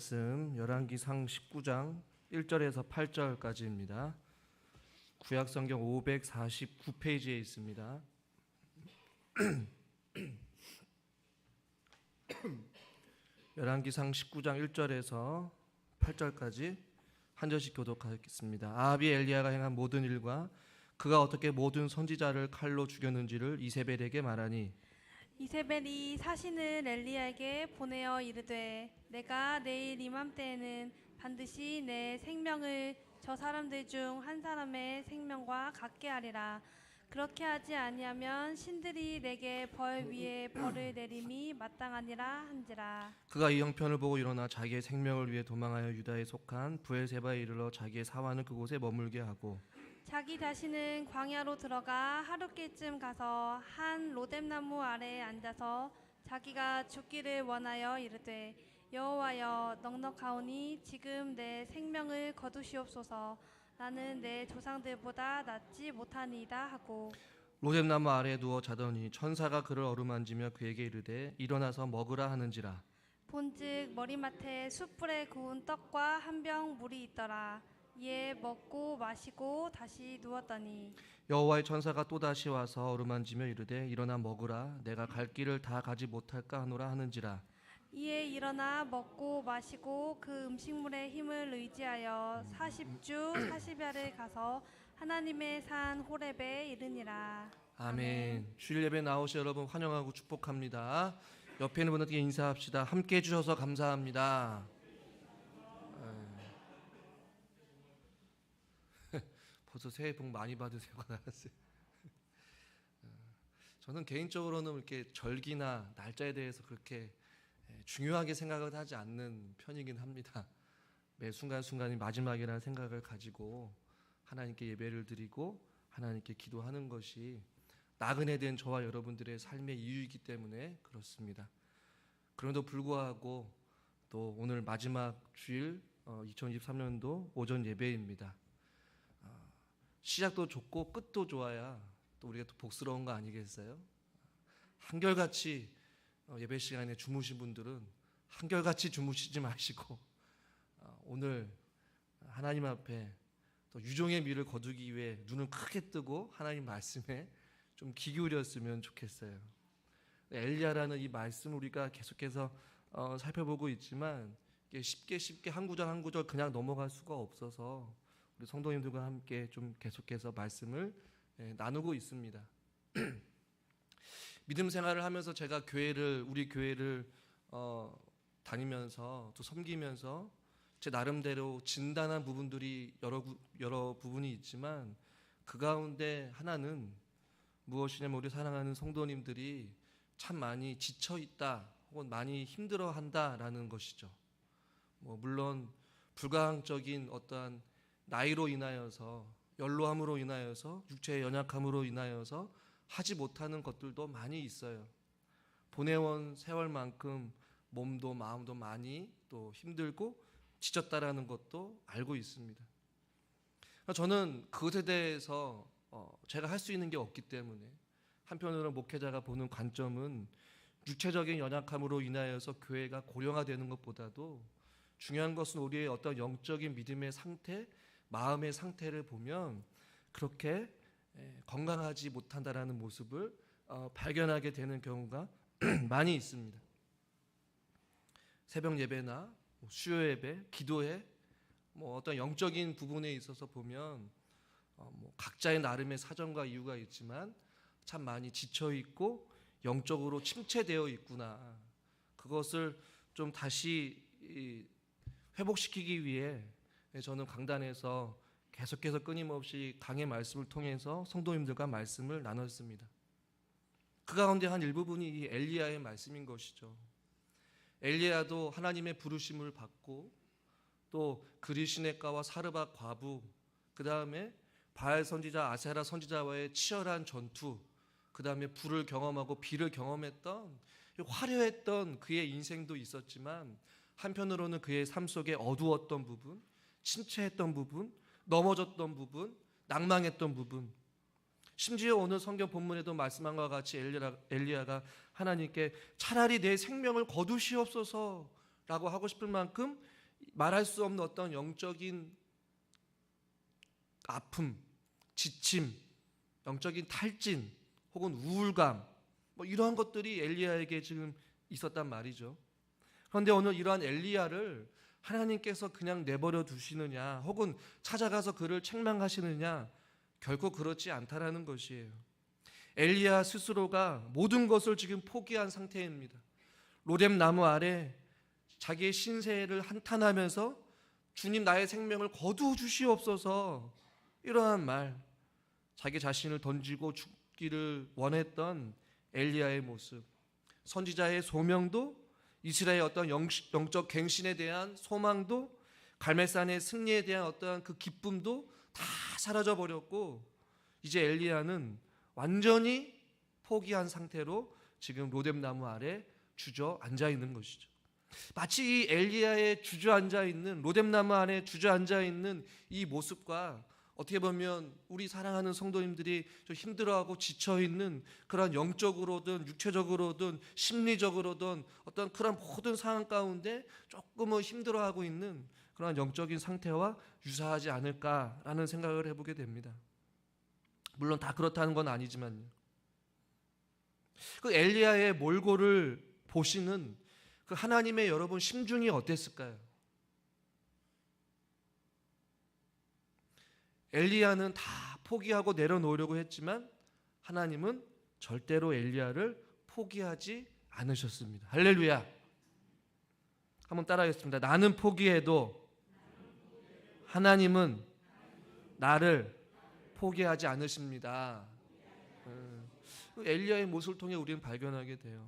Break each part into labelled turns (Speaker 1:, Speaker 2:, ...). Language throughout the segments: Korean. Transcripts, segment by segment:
Speaker 1: 말씀 열왕기상 19장 1절에서 8절까지입니다. 구약성경 549페이지에 있습니다. 열왕기상 19장 1절에서 8절까지 한 절씩 교독하겠습니다. 아합이 엘리야가 행한 모든 일과 그가 어떻게 모든 선지자를 칼로 죽였는지를 이세벨에게 말하니,
Speaker 2: 이세벨이 사신을 엘리야에게 보내어 이르되, 내가 내일 이맘때에는 반드시 내 생명을 저 사람들 중 한 사람의 생명과 같게 하리라. 그렇게 하지 아니하면 신들이 내게 벌 위에 벌을 내림이 마땅하니라 한지라.
Speaker 1: 그가 이 형편을 보고 일어나 자기의 생명을 위해 도망하여 유다에 속한 브엘세바에 이르러 자기의 사환을 그곳에 머물게 하고,
Speaker 2: 자기 자신은 광야로 들어가 하룻길쯤 가서 한 로뎀나무 아래에 앉아서 자기가 죽기를 원하여 이르되, 여호와여, 넉넉하오니 지금 내 생명을 거두시옵소서. 나는 내 조상들보다 낫지 못하니이다 하고,
Speaker 1: 로뎀나무 아래에 누워 자더니 천사가 그를 어루만지며 그에게 이르되 일어나서 먹으라 하는지라.
Speaker 2: 본즉 머리맡에 숯불에 구운 떡과 한 병 물이 있더라. 이에 먹고 마시고 다시 누웠더니
Speaker 1: 여호와의 천사가 또다시 와서 어루만지며 이르되 일어나 먹으라, 내가 갈 길을 다 가지 못할까 하노라 하는지라.
Speaker 2: 이에 일어나 먹고 마시고 그 음식물의 힘을 의지하여 40주 40야를 가서 하나님의 산 호렙에 이르니라.
Speaker 1: 아멘. 주일 예배 나오신 여러분 환영하고 축복합니다. 옆에 있는 분들께 인사합시다. 함께 해주셔서 감사합니다. 벌써 새해 복 많이 받으세요가 나왔어요. 저는 개인적으로는 이렇게 절기나 날짜에 대해서 그렇게 중요하게 생각을 하지 않는 편이긴 합니다. 매 순간순간이 마지막이라는 생각을 가지고 하나님께 예배를 드리고 하나님께 기도하는 것이 나그네 된 저와 여러분들의 삶의 이유이기 때문에 그렇습니다. 그럼에도 불구하고 또 오늘 마지막 주일 2023년도 오전 예배입니다. 시작도 좋고 끝도 좋아야 또 우리가 또 복스러운 거 아니겠어요? 한결같이 예배 시간에 주무신 분들은 한결같이 주무시지 마시고 오늘 하나님 앞에 또 유종의 미를 거두기 위해 눈을 크게 뜨고 하나님 말씀에 좀 귀 기울였으면 좋겠어요. 엘리야라는 이 말씀 우리가 계속해서 살펴보고 있지만 쉽게 한 구절 한 구절 그냥 넘어갈 수가 없어서 우리 성도님들과 함께 좀 계속해서 말씀을 나누고 있습니다. 믿음 생활을 하면서 제가 우리 교회를 다니면서 또 섬기면서 제 나름대로 진단한 부분들이 여러 부분이 있지만 그 가운데 하나는 무엇이냐면 우리 사랑하는 성도님들이 참 많이 지쳐 있다 혹은 많이 힘들어 한다라는 것이죠. 물론 불가항적인 어떠한 나이로 인하여서 연로함으로 인하여서 육체의 연약함으로 인하여서 하지 못하는 것들도 많이 있어요. 보내온 세월만큼 몸도 마음도 많이 또 힘들고 지쳤다라는 것도 알고 있습니다. 저는 그것에 대해서 제가 할 수 있는 게 없기 때문에 한편으로 목회자가 보는 관점은 육체적인 연약함으로 인하여서 교회가 고령화되는 것보다도 중요한 것은 우리의 어떤 영적인 믿음의 상태, 마음의 상태를 보면 그렇게 건강하지 못한다라는 모습을 발견하게 되는 경우가 많이 있습니다. 새벽 예배나 수요 예배, 기도회, 어떤 영적인 부분에 있어서 보면 각자의 나름의 사정과 이유가 있지만 참 많이 지쳐 있고 영적으로 침체되어 있구나. 그것을 좀 다시 회복시키기 위해 저는 강단에서 계속해서 끊임없이 강의 말씀을 통해서 성도님들과 말씀을 나눴습니다. 그 가운데 한 일부분이 이 엘리야의 말씀인 것이죠. 엘리야도 하나님의 부르심을 받고 또 그리시네가와 사르밧 과부, 그 다음에 바알 선지자, 아세라 선지자와의 치열한 전투, 그 다음에 불을 경험하고 비를 경험했던 화려했던 그의 인생도 있었지만 한편으로는 그의 삶 속에 어두웠던 부분, 침체했던 부분, 넘어졌던 부분, 낭망했던 부분, 심지어 오늘 성경 본문에도 말씀한 것과 같이 엘리야가 하나님께 차라리 내 생명을 거두시옵소서라고 하고 싶을 만큼 말할 수 없는 어떤 영적인 아픔, 지침, 영적인 탈진 혹은 우울감 이러한 것들이 엘리야에게 지금 있었단 말이죠. 그런데 오늘 이러한 엘리야를 하나님께서 그냥 내버려 두시느냐 혹은 찾아가서 그를 책망하시느냐, 결코 그렇지 않다라는 것이에요. 엘리야 스스로가 모든 것을 지금 포기한 상태입니다. 로뎀 나무 아래 자기의 신세를 한탄하면서 주님 나의 생명을 거두어 주시옵소서, 이러한 말, 자기 자신을 던지고 죽기를 원했던 엘리야의 모습, 선지자의 소명도, 이스라엘의 어떤 영적 갱신에 대한 소망도, 갈멜산의 승리에 대한 어떤 그 기쁨도 다 사라져 버렸고, 이제 엘리야는 완전히 포기한 상태로 지금 로뎀 나무 아래 주저앉아 있는 것이죠. 마치 이 엘리야의 주저앉아 있는, 로뎀 나무 아래 주저앉아 있는 이 모습과 어떻게 보면 우리 사랑하는 성도님들이 좀 힘들어하고 지쳐있는 그런 영적으로든 육체적으로든 심리적으로든 어떤 그런 모든 상황 가운데 조금은 힘들어하고 있는 그런 영적인 상태와 유사하지 않을까라는 생각을 해보게 됩니다. 물론 다 그렇다는 건 아니지만요. 그 엘리야의 몰골을 보시는 그 하나님의 여러분 심중이 어땠을까요? 엘리야는 다 포기하고 내려놓으려고 했지만 하나님은 절대로 엘리야를 포기하지 않으셨습니다. 할렐루야. 한번 따라하겠습니다. 나는 포기해도 하나님은 나를 포기하지 않으십니다. 엘리야의 모습을 통해 우리는 발견하게 돼요.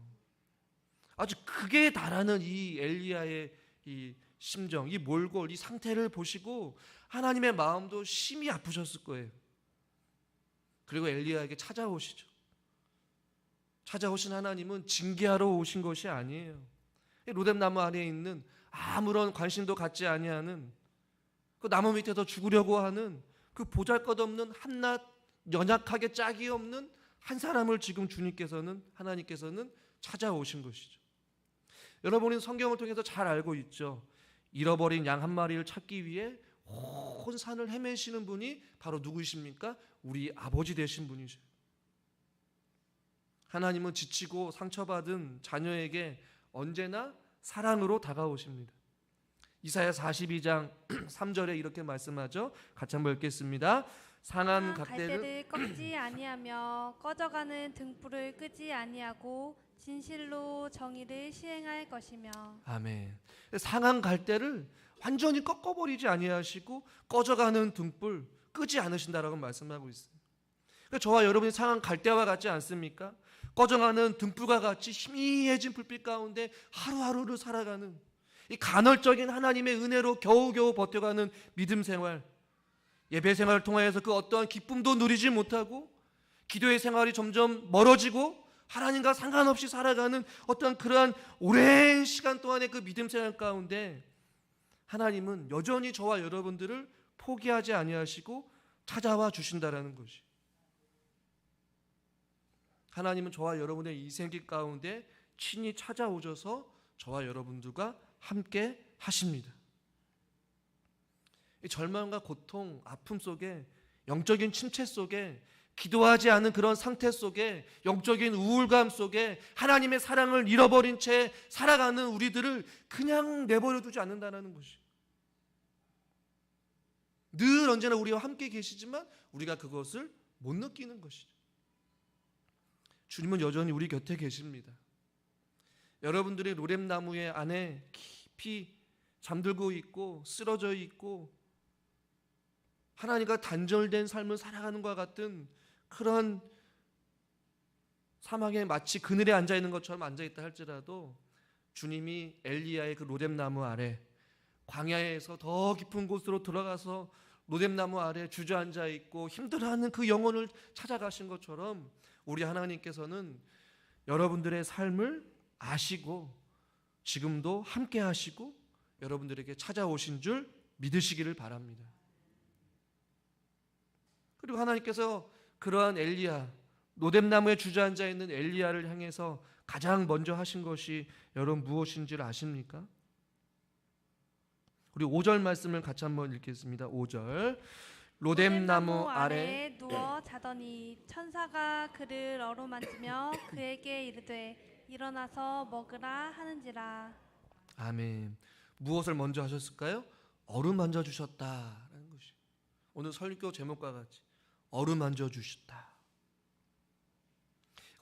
Speaker 1: 아주 극에 달하는 이 엘리야의 이 심정, 이 몰골, 이 상태를 보시고 하나님의 마음도 심히 아프셨을 거예요. 그리고 엘리야에게 찾아오시죠. 찾아오신 하나님은 징계하러 오신 것이 아니에요. 로뎀 나무 아래에 있는 아무런 관심도 갖지 아니하는, 그 나무 밑에서 죽으려고 하는 그 보잘것없는 한낱 연약하게 짝이 없는 한 사람을 지금 주님께서는, 하나님께서는 찾아오신 것이죠. 여러분은 성경을 통해서 잘 알고 있죠. 잃어버린 양 한 마리를 찾기 위해 온 산을 헤매시는 분이 바로 누구이십니까? 우리 아버지 되신 분이죠. 하나님은 지치고 상처받은 자녀에게 언제나 사랑으로 다가오십니다. 이사야 42장 3절에 이렇게 말씀하죠. 같이 한번 읽겠습니다. 상한
Speaker 2: 갈대를 꺾지 아니하며 꺼져가는 등불을 끄지 아니하고 진실로 정의를 시행할 것이며.
Speaker 1: 아멘. 상한 갈대를 완전히 꺾어버리지 아니하시고 꺼져가는 등불 끄지 않으신다라고 말씀하고 있어요. 그러니까 저와 여러분이 상한 갈대와 같지 않습니까? 꺼져가는 등불과 같이 희미해진 불빛 가운데 하루하루를 살아가는 이 간헐적인 하나님의 은혜로 겨우겨우 버텨가는 믿음 생활, 예배 생활을 통하여서 그 어떠한 기쁨도 누리지 못하고 기도의 생활이 점점 멀어지고 하나님과 상관없이 살아가는 어떤 그러한 오랜 시간 동안의 그 믿음 생활 가운데 하나님은 여전히 저와 여러분들을 포기하지 아니하시고 찾아와 주신다라는 것이, 하나님은 저와 여러분의 이 생길 가운데 친히 찾아오셔서 저와 여러분들과 함께 하십니다. 이 절망과 고통, 아픔 속에, 영적인 침체 속에, 기도하지 않은 그런 상태 속에, 영적인 우울감 속에 하나님의 사랑을 잃어버린 채 살아가는 우리들을 그냥 내버려 두지 않는다는 것이, 늘 언제나 우리와 함께 계시지만 우리가 그것을 못 느끼는 것이죠. 주님은 여전히 우리 곁에 계십니다. 여러분들이 로뎀 나무의 안에 깊이 잠들고 있고 쓰러져 있고 하나님과 단절된 삶을 살아가는 것과 같은 그런 사막에 마치 그늘에 앉아 있는 것처럼 앉아 있다 할지라도 주님이 엘리야의 그 로뎀 나무 아래, 광야에서 더 깊은 곳으로 들어가서 로뎀 나무 아래 주저앉아 있고 힘들어하는 그 영혼을 찾아가신 것처럼 우리 하나님께서는 여러분들의 삶을 아시고 지금도 함께 하시고 여러분들에게 찾아오신 줄 믿으시기를 바랍니다. 그리고 하나님께서 그러한 엘리야, 로뎀 나무에 주저앉아 있는 엘리야를 향해서 가장 먼저 하신 것이 여러분 무엇인 줄 아십니까? 우리 5절 말씀을 같이 한번 읽겠습니다. 5절. 로뎀나무 아래
Speaker 2: 누워 자더니 천사가 그를 어루만지며 그에게 이르되 일어나서 먹으라 하는지라.
Speaker 1: 아멘. 무엇을 먼저 하셨을까요? 어루만져 주셨다라는 것이. 오늘 설교 제목과 같이 어루만져 주셨다.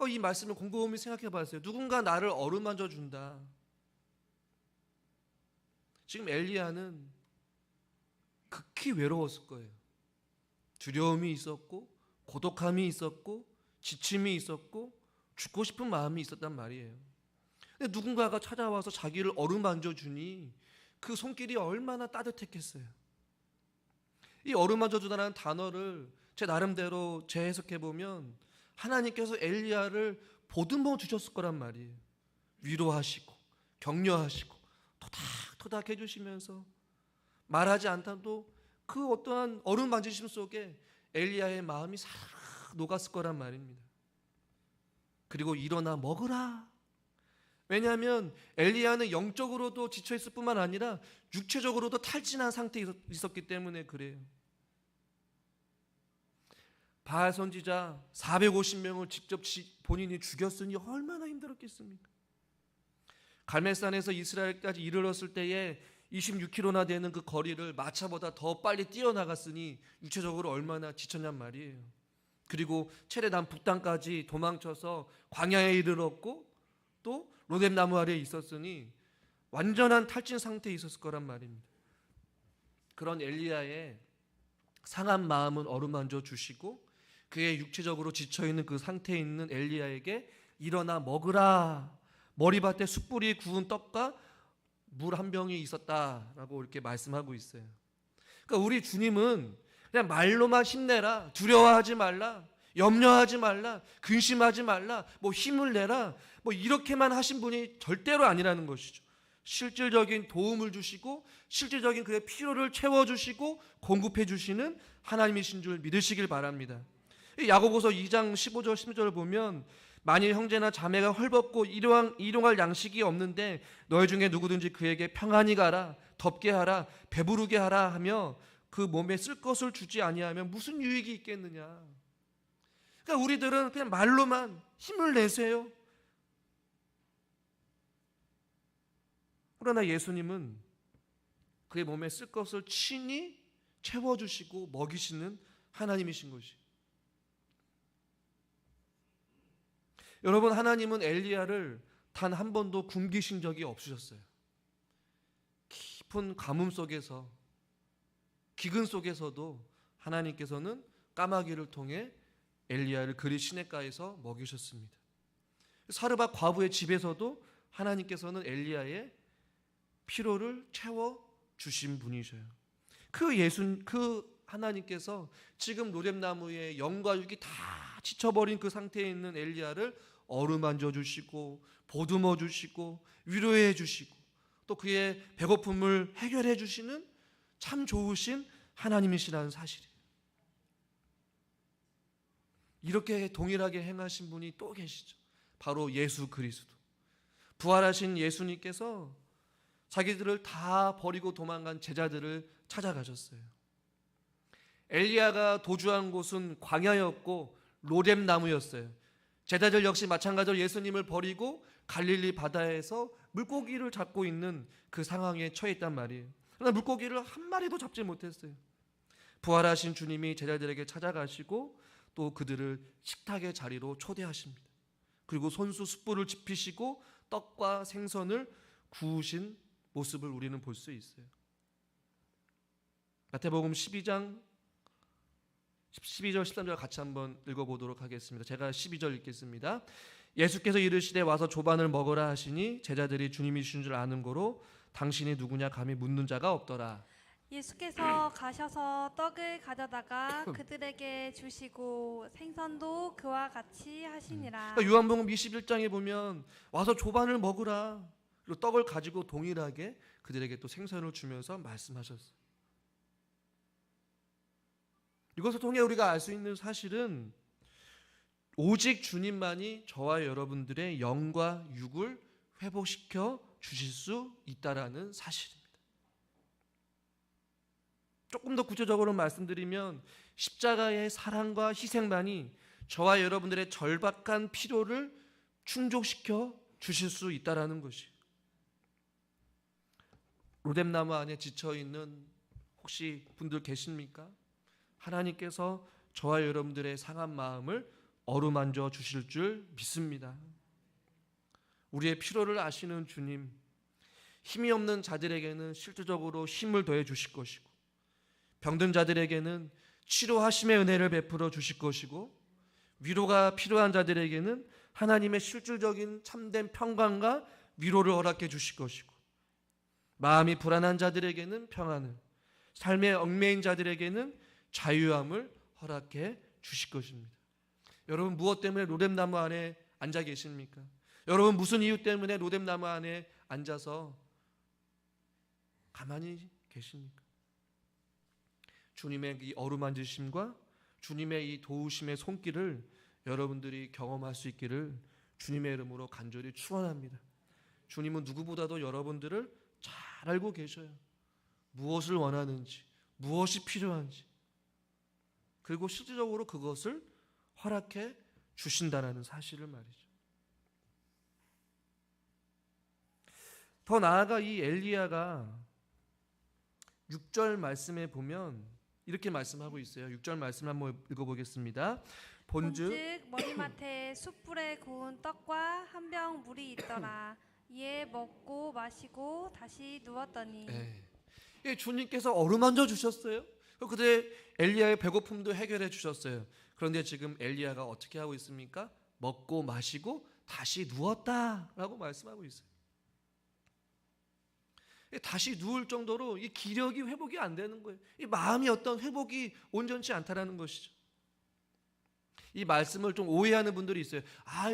Speaker 1: 이 말씀을 곰곰이 생각해 봤어요. 누군가 나를 어루만져 준다. 지금 엘리야는 극히 외로웠을 거예요. 두려움이 있었고 고독함이 있었고 지침이 있었고 죽고 싶은 마음이 있었단 말이에요. 근데 누군가가 찾아와서 자기를 어루만져 주니 그 손길이 얼마나 따뜻했겠어요. 이 어루만져 주다라는 단어를 제 나름대로 재해석해 보면 하나님께서 엘리야를 보듬어 주셨을 거란 말이에요. 위로하시고 격려하시고 토닥토닥 해주시면서 말하지 않다도 그 어떠한 어루만지심 속에 엘리야의 마음이 싹 녹았을 거란 말입니다. 그리고 일어나 먹으라. 왜냐하면 엘리야는 영적으로도 지쳐있을 뿐만 아니라 육체적으로도 탈진한 상태에 있었기 때문에 그래요. 바알 선지자 450명을 직접 본인이 죽였으니 얼마나 힘들었겠습니까? 갈멜산에서 이스라엘까지 이르렀을 때에 26km나 되는 그 거리를 마차보다 더 빨리 뛰어나갔으니 육체적으로 얼마나 지쳤냔 말이에요. 그리고 체레단 북단까지 도망쳐서 광야에 이르렀고 또 로뎀나무 아래에 있었으니 완전한 탈진 상태에 있었을 거란 말입니다. 그런 엘리야의 상한 마음은 어루만져 주시고 그의 육체적으로 지쳐있는 그 상태에 있는 엘리야에게 일어나 먹으라. 머리밭에 숯불이 구운 떡과 물 한 병이 있었다라고 이렇게 말씀하고 있어요. 그러니까 우리 주님은 그냥 말로만 힘내라, 두려워하지 말라, 염려하지 말라, 근심하지 말라, 힘을 내라, 이렇게만 하신 분이 절대로 아니라는 것이죠. 실질적인 도움을 주시고 실질적인 그의 필요를 채워주시고 공급해 주시는 하나님이신 줄 믿으시길 바랍니다. 야고보서 2장 15절 16절을 보면 만일 형제나 자매가 헐벗고 일용할 양식이 없는데 너희 중에 누구든지 그에게 평안히 가라, 덥게 하라, 배부르게 하라 하며 그 몸에 쓸 것을 주지 아니하면 무슨 유익이 있겠느냐. 그러니까 우리들은 그냥 말로만 힘을 내세요. 그러나 예수님은 그의 몸에 쓸 것을 친히 채워주시고 먹이시는 하나님이신 것이. 여러분, 하나님은 엘리야를 단 한 번도 굶기신 적이 없으셨어요. 깊은 가뭄 속에서 기근 속에서도 하나님께서는 까마귀를 통해 엘리야를 그리 시냇가에서 먹이셨습니다. 사르밧 과부의 집에서도 하나님께서는 엘리야의 필요를 채워 주신 분이셔요. 그 하나님께서 지금 로뎀나무의 영과 육이 다 지쳐버린 그 상태에 있는 엘리야를 어루만져 주시고 보듬어 주시고 위로해 주시고 또 그의 배고픔을 해결해 주시는 참 좋으신 하나님이시라는 사실이에요. 이렇게 동일하게 행하신 분이 또 계시죠. 바로 예수 그리스도. 부활하신 예수님께서 자기들을 다 버리고 도망간 제자들을 찾아가셨어요. 엘리야가 도주한 곳은 광야였고 로뎀나무였어요. 제자들 역시 마찬가지로 예수님을 버리고 갈릴리 바다에서 물고기를 잡고 있는 그 상황에 처해 있단 말이에요. 그러나 물고기를 한 마리도 잡지 못했어요. 부활하신 주님이 제자들에게 찾아가시고 또 그들을 식탁의 자리로 초대하십니다. 그리고 손수 숯불을 지피시고 떡과 생선을 구우신 모습을 우리는 볼 수 있어요. 마태복음 12장 12절 13절 같이 한번 읽어보도록 하겠습니다. 제가 12절 읽겠습니다. 예수께서 이르시되 와서 조반을 먹으라 하시니 제자들이 주님이신 줄 아는 고로 당신이 누구냐 감히 묻는 자가 없더라.
Speaker 2: 예수께서 가셔서 떡을 가져다가 그들에게 주시고 생선도 그와 같이 하시니라.
Speaker 1: 그러니까 요한복음 21장에 보면 와서 조반을 먹으라, 그리고 떡을 가지고 동일하게 그들에게 또 생선을 주면서 말씀하셨어요. 이것을 통해 우리가 알 수 있는 사실은 오직 주님만이 저와 여러분들의 영과 육을 회복시켜 주실 수 있다라는 사실입니다. 조금 더 구체적으로 말씀드리면 십자가의 사랑과 희생만이 저와 여러분들의 절박한 필요를 충족시켜 주실 수 있다라는 것이. 로뎀나무 안에 지쳐있는 혹시 분들 계십니까? 하나님께서 저와 여러분들의 상한 마음을 어루만져 주실 줄 믿습니다. 우리의 필요를 아시는 주님, 힘이 없는 자들에게는 실질적으로 힘을 더해 주실 것이고, 병든 자들에게는 치료하심의 은혜를 베풀어 주실 것이고, 위로가 필요한 자들에게는 하나님의 실질적인 참된 평강과 위로를 허락해 주실 것이고, 마음이 불안한 자들에게는 평안을, 삶의 얽매인 자들에게는 자유함을 허락해 주실 것입니다. 여러분, 무엇 때문에 로뎀나무 안에 앉아 계십니까? 여러분, 무슨 이유 때문에 로뎀나무 안에 앉아서 가만히 계십니까? 주님의 이 어루만지심과 주님의 이 도우심의 손길을 여러분들이 경험할 수 있기를 주님의 이름으로 간절히 축원합니다. 주님은 누구보다도 여러분들을 잘 알고 계셔요. 무엇을 원하는지, 무엇이 필요한지, 그리고 실질적으로 그것을 허락해 주신다라는 사실을 말이죠. 더 나아가 이 엘리야가 6절 말씀에 보면 이렇게 말씀하고 있어요. 6절 말씀 한번 읽어보겠습니다. 본즉
Speaker 2: 머리맡에 숯불에 구운 떡과 한 병 물이 있더라. 이에 먹고 마시고 다시 누웠더니.
Speaker 1: 주님께서 어루만져 주셨어요. 그때 엘리야의 배고픔도 해결해 주셨어요. 그런데 지금 엘리야가 어떻게 하고 있습니까? 먹고 마시고 다시 누웠다라고 말씀하고 있어요. 다시 누울 정도로 이 기력이 회복이 안 되는 거예요. 이 마음이 어떤 회복이 온전치 않다라는 것이죠. 이 말씀을 좀 오해하는 분들이 있어요.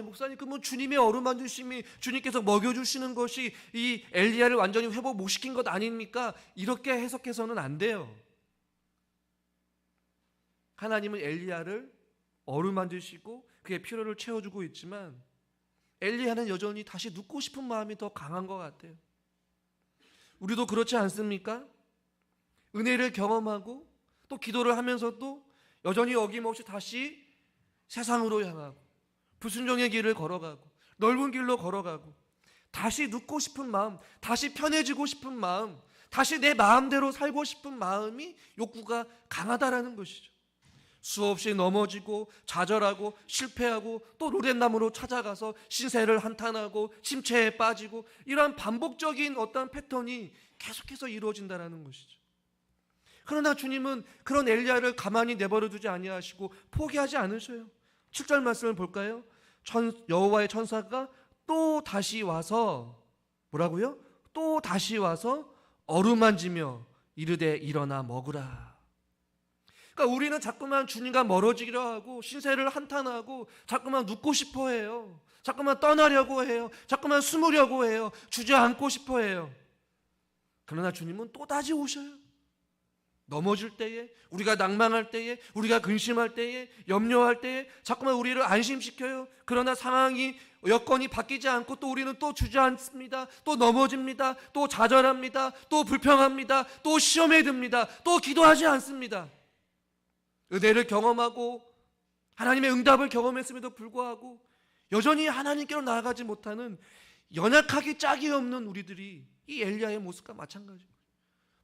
Speaker 1: 목사님, 그 뭐 주님의 어루만지심이, 주님께서 먹여주시는 것이 이 엘리야를 완전히 회복 못 시킨 것 아닙니까? 이렇게 해석해서는 안 돼요. 하나님은 엘리야를 어루만지시고 그의 필요를 채워주고 있지만 엘리야는 여전히 다시 눕고 싶은 마음이 더 강한 것 같아요. 우리도 그렇지 않습니까? 은혜를 경험하고 또 기도를 하면서도 여전히 어김없이 다시 세상으로 향하고 불순종의 길을 걸어가고 넓은 길로 걸어가고 다시 눕고 싶은 마음, 다시 편해지고 싶은 마음, 다시 내 마음대로 살고 싶은 마음이 욕구가 강하다라는 것이죠. 수없이 넘어지고 좌절하고 실패하고 또 로뎀나무로 찾아가서 신세를 한탄하고 침체에 빠지고 이러한 반복적인 어떤 패턴이 계속해서 이루어진다는 것이죠. 그러나 주님은 그런 엘리야를 가만히 내버려 두지 아니하시고 포기하지 않으셔요. 7절 말씀을 볼까요? 여호와의 천사가 또 다시 와서 뭐라고요? 또 다시 와서 어루만지며 이르되 일어나 먹으라. 그러니까 우리는 자꾸만 주님과 멀어지기로 하고 신세를 한탄하고 자꾸만 눕고 싶어 해요. 자꾸만 떠나려고 해요. 자꾸만 숨으려고 해요. 주저앉고 싶어 해요. 그러나 주님은 또다시 오셔요. 넘어질 때에, 우리가 낭망할 때에, 우리가 근심할 때에, 염려할 때에 자꾸만 우리를 안심시켜요. 그러나 상황이, 여건이 바뀌지 않고 또 우리는 또 주저앉습니다. 또 넘어집니다. 또 좌절합니다. 또 불평합니다. 또 시험에 듭니다. 또 기도하지 않습니다. 은혜를 경험하고 하나님의 응답을 경험했음에도 불구하고 여전히 하나님께로 나아가지 못하는 연약하기 짝이 없는 우리들이 이 엘리야의 모습과 마찬가지입니다.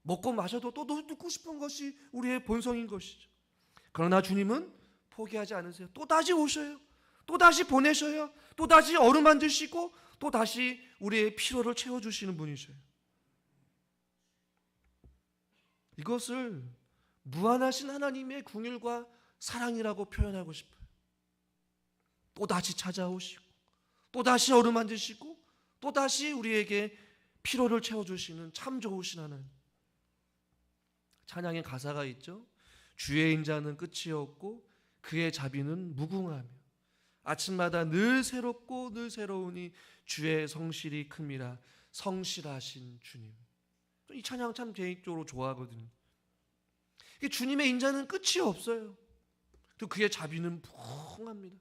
Speaker 1: 먹고 마셔도 또 눕고 싶은 것이 우리의 본성인 것이죠. 그러나 주님은 포기하지 않으세요. 또다시 오셔요. 또다시 보내셔요. 또다시 어루만지시고 또다시 우리의 필요를 채워주시는 분이셔요. 이것을 무한하신 하나님의 긍휼과 사랑이라고 표현하고 싶어요. 또다시 찾아오시고 또다시 어루만지시고 또다시 우리에게 필요를 채워주시는 참 좋으신 하나님. 찬양의 가사가 있죠. 주의 인자는 끝이 없고 그의 자비는 무궁하며 아침마다 늘 새롭고 늘 새로우니 주의 성실이 큼이라. 성실하신 주님. 이 찬양 참 개인적으로 좋아하거든요. 주님의 인자는 끝이 없어요. 또 그의 자비는 무궁합니다.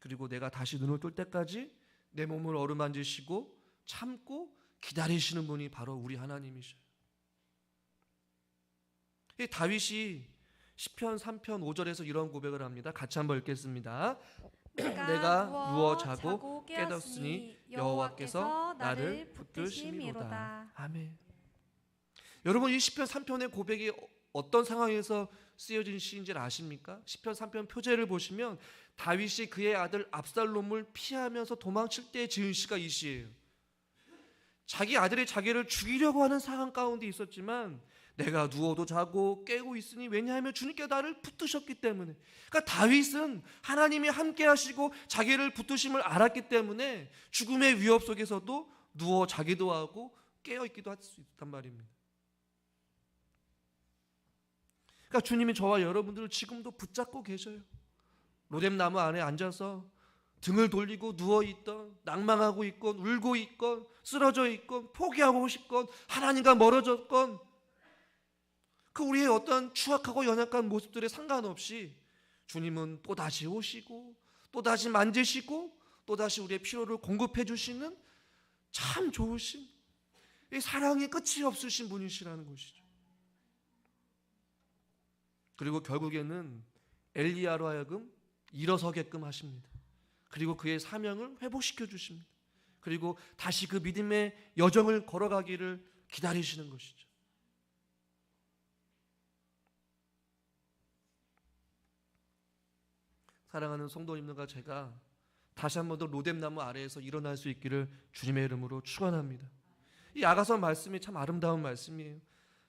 Speaker 1: 그리고 내가 다시 눈을 뜰 때까지 내 몸을 어루만지시고 참고 기다리시는 분이 바로 우리 하나님이셔요. 이 다윗이 시편 3편 5절에서 이런 고백을 합니다. 같이 한번 읽겠습니다. 내가 누워 자고 깨었으니 여호와께서 나를 붙드심이로다. 아멘. 여러분, 이 시편 3편의 고백이 어떤 상황에서 쓰여진 시인지 아십니까? 시편 3편 표제를 보시면 다윗이 그의 아들 압살롬을 피하면서 도망칠 때 지은 시가 이 시예요. 자기 아들이 자기를 죽이려고 하는 상황 가운데 있었지만 내가 누워도 자고 깨고 있으니 왜냐하면 주님께 나를 붙드셨기 때문에. 그러니까 다윗은 하나님이 함께 하시고 자기를 붙드심을 알았기 때문에 죽음의 위협 속에서도 누워 자기도 하고 깨어 있기도 할 수 있단 말입니다. 그러니까 주님이 저와 여러분들을 지금도 붙잡고 계셔요. 로뎀나무 안에 앉아서 등을 돌리고 누워있던, 낭망하고 있건 울고 있건 쓰러져 있건 포기하고 싶건 하나님과 멀어졌건 그 우리의 어떤 추악하고 연약한 모습들에 상관없이 주님은 또다시 오시고 또다시 만지시고 또다시 우리의 필요를 공급해 주시는 참 좋으신 이 사랑의 끝이 없으신 분이시라는 것이죠. 그리고 결국에는 엘리야로 하여금 일어서게끔 하십니다. 그리고 그의 사명을 회복시켜 주십니다. 그리고 다시 그 믿음의 여정을 걸어가기를 기다리시는 것이죠. 사랑하는 성도님들과 제가 다시 한 번 더 로뎀나무 아래에서 일어날 수 있기를 주님의 이름으로 축원합니다. 이 아가서 말씀이 참 아름다운 말씀이에요.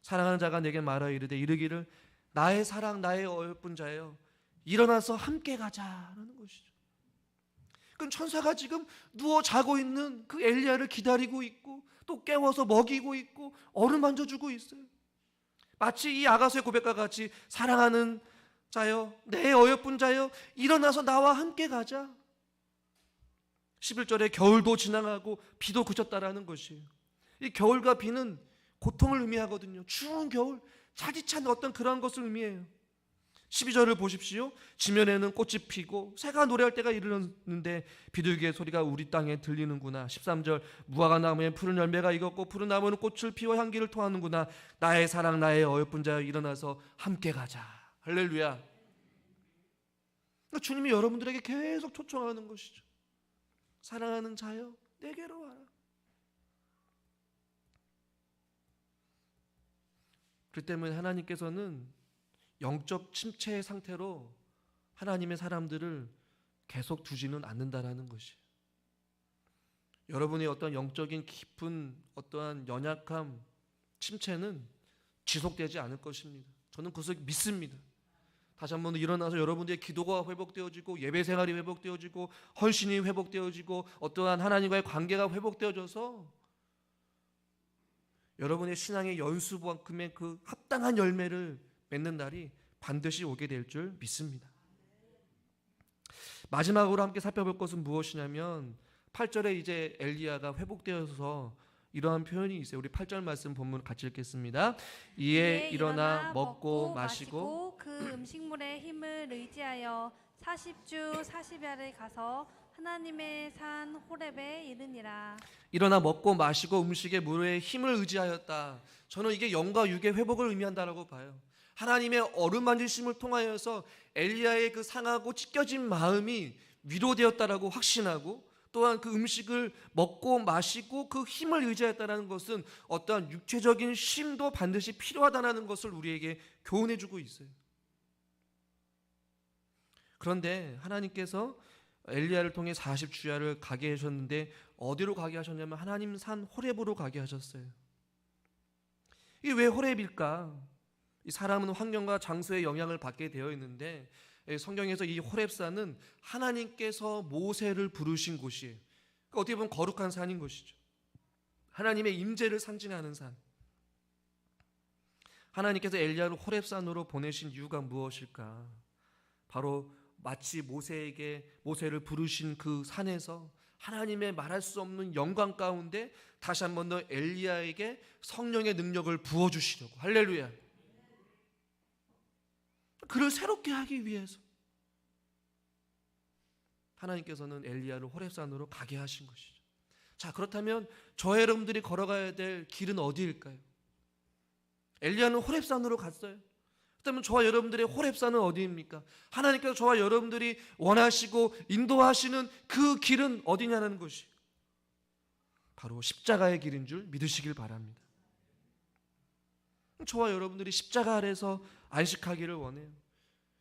Speaker 1: 사랑하는 자가 내게 말하여 이르되 이르기를 나의 사랑 나의 어여쁜 자여 일어나서 함께 가자라는 것이죠. 그럼 천사가 지금 누워 자고 있는 그 엘리야를 기다리고 있고 또 깨워서 먹이고 있고 어루만져주고 있어요. 마치 이 아가서의 고백과 같이 사랑하는 자여 내 어여쁜 자여 일어나서 나와 함께 가자. 11절에 겨울도 지나가고 비도 그쳤다라는 것이에요. 이 겨울과 비는 고통을 의미하거든요. 추운 겨울, 차디찬 어떤 그런 것을 의미해요. 12절을 보십시오. 지면에는 꽃이 피고 새가 노래할 때가 이르렀는데 비둘기의 소리가 우리 땅에 들리는구나. 13절 무화과 나무에 푸른 열매가 익었고 푸른 나무는 꽃을 피워 향기를 토하는구나. 나의 사랑 나의 어여쁜 자여 일어나서 함께 가자. 할렐루야. 주님이 여러분들에게 계속 초청하는 것이죠. 사랑하는 자여 내게로 와라. 그렇기 때문에 하나님께서는 영적 침체의 상태로 하나님의 사람들을 계속 두지는 않는다라는 것이에요. 여러분의 어떤 영적인 깊은 어떠한 연약함, 침체는 지속되지 않을 것입니다. 저는 그것을 믿습니다. 다시 한번 일어나서 여러분들의 기도가 회복되어지고 예배 생활이 회복되어지고 헌신이 회복되어지고 어떠한 하나님과의 관계가 회복되어져서 여러분의 신앙의 연수만큼의 그 합당한 열매를 맺는 날이 반드시 오게 될 줄 믿습니다. 마지막으로 함께 살펴볼 것은 무엇이냐면 8절에 이제 엘리야가 회복되어서 이러한 표현이 있어요. 우리 8절 말씀 본문 같이 읽겠습니다. 이에 일어나 먹고 마시고
Speaker 2: 그 음식물의 힘을 의지하여 40주 40야를 가서 하나님의 산 호렙에 이르니라.
Speaker 1: 일어나 먹고 마시고 음식의 물의 힘을 의지하였다. 저는 이게 영과 육의 회복을 의미한다라고 봐요. 하나님의 어루만지심을 통하여서 엘리야의 그 상하고 찢겨진 마음이 위로되었다라고 확신하고 또한 그 음식을 먹고 마시고 그 힘을 의지했다는 것은 어떠한 육체적인 쉼도 반드시 필요하다는 것을 우리에게 교훈해주고 있어요. 그런데 하나님께서 엘리야를 통해 40주야를 가게 하셨는데 어디로 가게 하셨냐면 하나님 산 호렙으로 가게 하셨어요. 이게 왜 호렙일까? 이 사람은 환경과 장소의 영향을 받게 되어 있는데 성경에서 이 호렙산은 하나님께서 모세를 부르신 곳이에요. 그러니까 어떻게 보면 거룩한 산인 것이죠. 하나님의 임재를 상징하는 산. 하나님께서 엘리야를 호렙산으로 보내신 이유가 무엇일까? 바로 마치 모세를 부르신 그 산에서 하나님의 말할 수 없는 영광 가운데 다시 한 번 더 엘리야에게 성령의 능력을 부어주시려고. 할렐루야. 그를 새롭게 하기 위해서 하나님께서는 엘리야를 호렙산으로 가게 하신 것이죠. 자, 그렇다면 저 여러분들이 걸어가야 될 길은 어디일까요? 엘리야는 호렙산으로 갔어요. 그렇다면 저와 여러분들의 호렙산은 어디입니까? 하나님께서 저와 여러분들이 원하시고 인도하시는 그 길은 어디냐는 것이 바로 십자가의 길인 줄 믿으시길 바랍니다. 저와 여러분들이 십자가 아래서 안식하기를 원해요.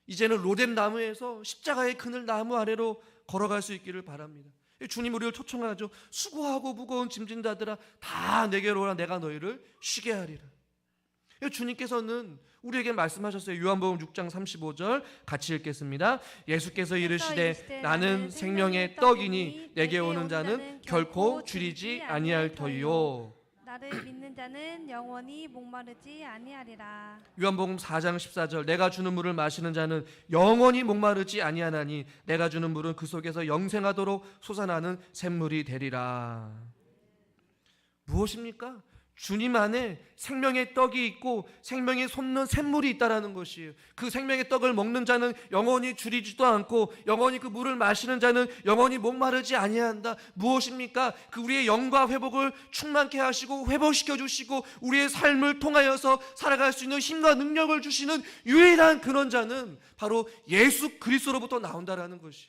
Speaker 1: 이제는 로뎀 나무에서 십자가의 그늘 나무 아래로 걸어갈 수 있기를 바랍니다. 주님 우리를 초청하죠. 수고하고 무거운 짐진 자들아 다 내게로 오라 내가 너희를 쉬게 하리라. 주님께서는 우리에게 말씀하셨어요. 요한복음 6장 35절 같이 읽겠습니다. 예수께서 이르시되 나는 생명의 떡이니 내게 오는 자는 결코 줄이지 아니할 터이요.
Speaker 2: 나를 믿는 자는 영원히 목마르지 아니하리라.
Speaker 1: 요한복음 4장 14절 내가 주는 물을 마시는 자는 영원히 목마르지 아니하나니 내가 주는 물은 그 속에서 영생하도록 솟아나는 샘물이 되리라. 무엇입니까? 주님 안에 생명의 떡이 있고 생명이 솟는 샘물이 있다라는 것이에요. 그 생명의 떡을 먹는 자는 영원히 줄이지도 않고 영원히 그 물을 마시는 자는 영원히 목마르지 아니한다. 무엇입니까? 그 우리의 영과 회복을 충만케 하시고 회복시켜 주시고 우리의 삶을 통하여서 살아갈 수 있는 힘과 능력을 주시는 유일한 근원자는 바로 예수 그리스도로부터 나온다라는 것이.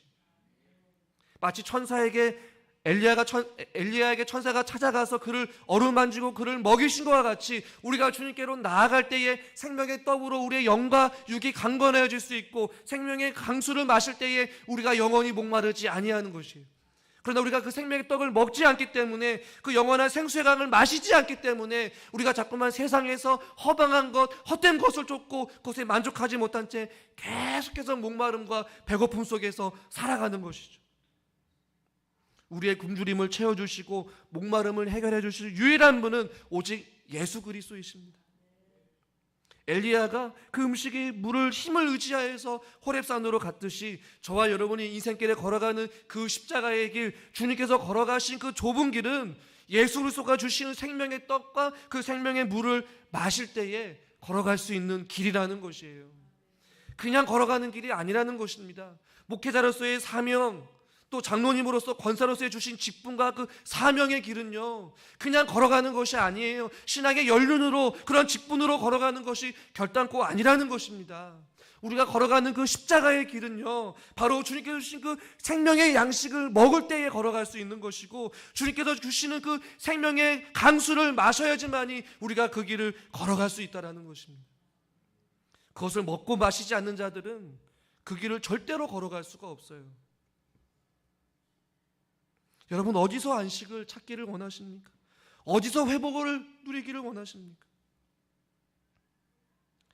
Speaker 1: 마치 천사에게 엘리야에게 천사가 찾아가서 그를 어루만지고 그를 먹이신 것과 같이 우리가 주님께로 나아갈 때에 생명의 떡으로 우리의 영과 육이 강건해질 수 있고 생명의 강수를 마실 때에 우리가 영원히 목마르지 아니하는 것이에요. 그러나 우리가 그 생명의 떡을 먹지 않기 때문에 그 영원한 생수의 강을 마시지 않기 때문에 우리가 자꾸만 세상에서 허방한 것, 헛된 것을 쫓고 그것에 만족하지 못한 채 계속해서 목마름과 배고픔 속에서 살아가는 것이죠. 우리의 굶주림을 채워주시고 목마름을 해결해 주실 유일한 분은 오직 예수 그리스도이십니다. 엘리야가 그 음식이 물을 힘을 의지하여서 호렙산으로 갔듯이 저와 여러분이 인생길에 걸어가는 그 십자가의 길, 주님께서 걸어가신 그 좁은 길은 예수 그리스도가 주시는 생명의 떡과 그 생명의 물을 마실 때에 걸어갈 수 있는 길이라는 것이에요. 그냥 걸어가는 길이 아니라는 것입니다. 목회자로서의 사명, 또 장로님으로서 권사로서의 주신 직분과 그 사명의 길은요 그냥 걸어가는 것이 아니에요. 신앙의 연륜으로 그런 직분으로 걸어가는 것이 결단코 아니라는 것입니다. 우리가 걸어가는 그 십자가의 길은요 바로 주님께서 주신 그 생명의 양식을 먹을 때에 걸어갈 수 있는 것이고 주님께서 주시는 그 생명의 강수를 마셔야지만이 우리가 그 길을 걸어갈 수 있다는 것입니다. 그것을 먹고 마시지 않는 자들은 그 길을 절대로 걸어갈 수가 없어요. 여러분 어디서 안식을 찾기를 원하십니까? 어디서 회복을 누리기를 원하십니까?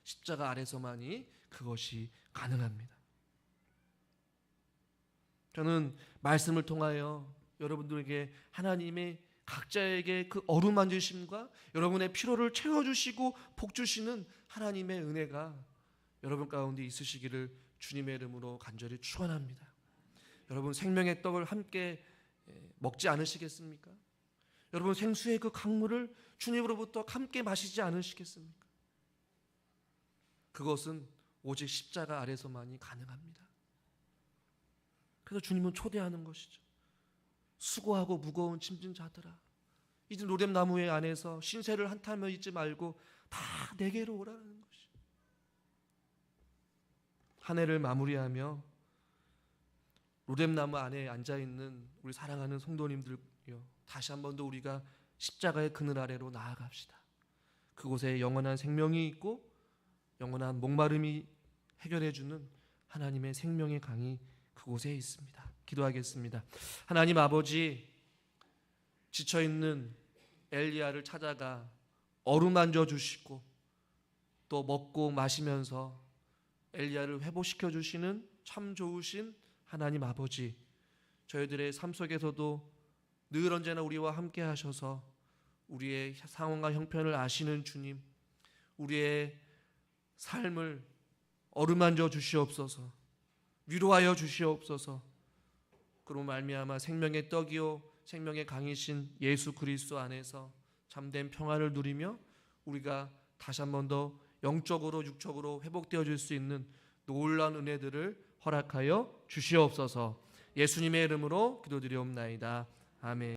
Speaker 1: 십자가 아래서만이 그것이 가능합니다. 저는 말씀을 통하여 여러분들에게 하나님의 각자에게 그 어루만지심과 여러분의 피로를 채워주시고 복주시는 하나님의 은혜가 여러분 가운데 있으시기를 주님의 이름으로 간절히 축원합니다. 여러분 생명의 떡을 함께 먹지 않으시겠습니까? 여러분 생수의 그 강물을 주님으로부터 함께 마시지 않으시겠습니까? 그것은 오직 십자가 아래서만이 가능합니다. 그래서 주님은 초대하는 것이죠. 수고하고 무거운 짐진 자들아 이제 로뎀 나무의 안에서 신세를 한탄하며 있지 말고 다 내게로 오라는 것이. 한 해를 마무리하며 로뎀 나무 안에 앉아 있는 우리 사랑하는 성도님들요, 다시 한 번 더 우리가 십자가의 그늘 아래로 나아갑시다. 그곳에 영원한 생명이 있고 영원한 목마름이 해결해 주는 하나님의 생명의 강이 그곳에 있습니다. 기도하겠습니다. 하나님 아버지, 지쳐 있는 엘리야를 찾아가 어루만져 주시고 또 먹고 마시면서 엘리야를 회복시켜 주시는 참 좋으신 하나님 아버지, 저희들의 삶 속에서도 늘 언제나 우리와 함께 하셔서 우리의 상황과 형편을 아시는 주님, 우리의 삶을 어루만져 주시옵소서, 위로하여 주시옵소서. 그로 말미암아 생명의 떡이요 생명의 강이신 예수 그리스도 안에서 참된 평안을 누리며 우리가 다시 한 번 더 영적으로 육적으로 회복되어질 수 있는 놀라운 은혜들을 허락하여 주시옵소서. 예수님의 이름으로 기도드리옵나이다. 아멘.